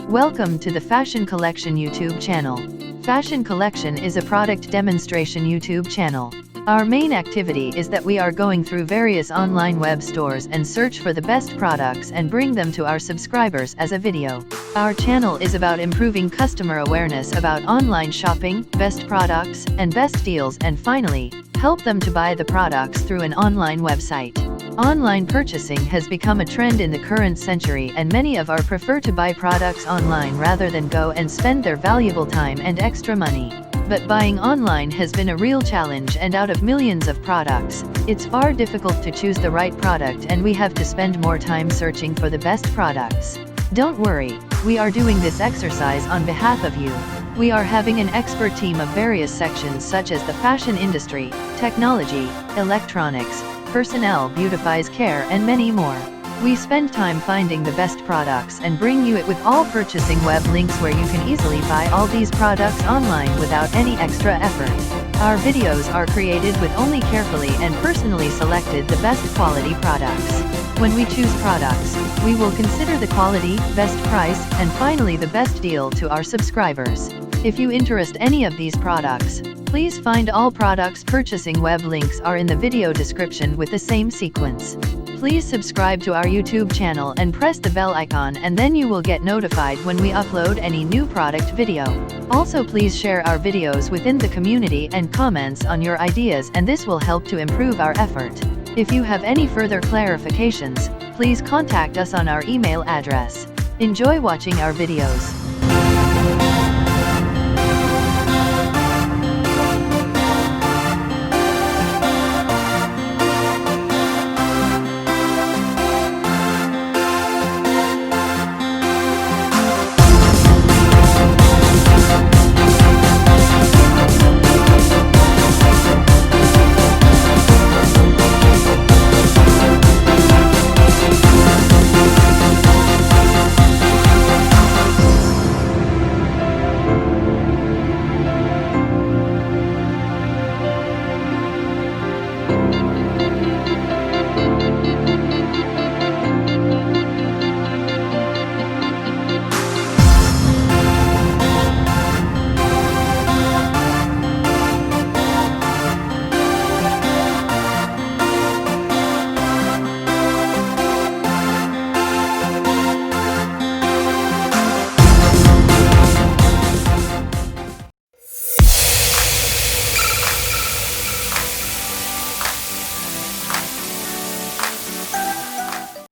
Welcome to the Fashion Collection YouTube channel. Fashion Collection is a product demonstration YouTube channel. Our main activity is that we are going through various online web stores and search for the best products and bring them to our subscribers as a video. Our channel is about improving customer awareness about online shopping, best products, and best deals, and finally, help them to buy the products through an online website. Online purchasing has become a trend in the current century, and many of our prefer to buy products online rather than go and spend their valuable time and extra money. But buying online has been a real challenge, and out of millions of products, it's far difficult to choose the right product, and we have to spend more time searching for the best products. Don't worry, we are doing this exercise on behalf of you. We are having an expert team of various sections such as the fashion industry, technology, electronics, personnel, beautifies, care, and many more. We spend time finding the best products and bring you it with all purchasing web links where you can easily buy all these products online without any extra effort. Our videos are created with only carefully and personally selected the best quality products. When we choose products, we will consider the quality, best price, and finally the best deal to our subscribers. If you interest any of these products, please find all products purchasing web links are in the video description with the same sequence. Please subscribe to our YouTube channel and press the bell icon, and then you will get notified when we upload any new product video. Also, please share our videos within the community and comments on your ideas, and this will help to improve our effort. If you have any further clarifications, please contact us on our email address. Enjoy watching our videos.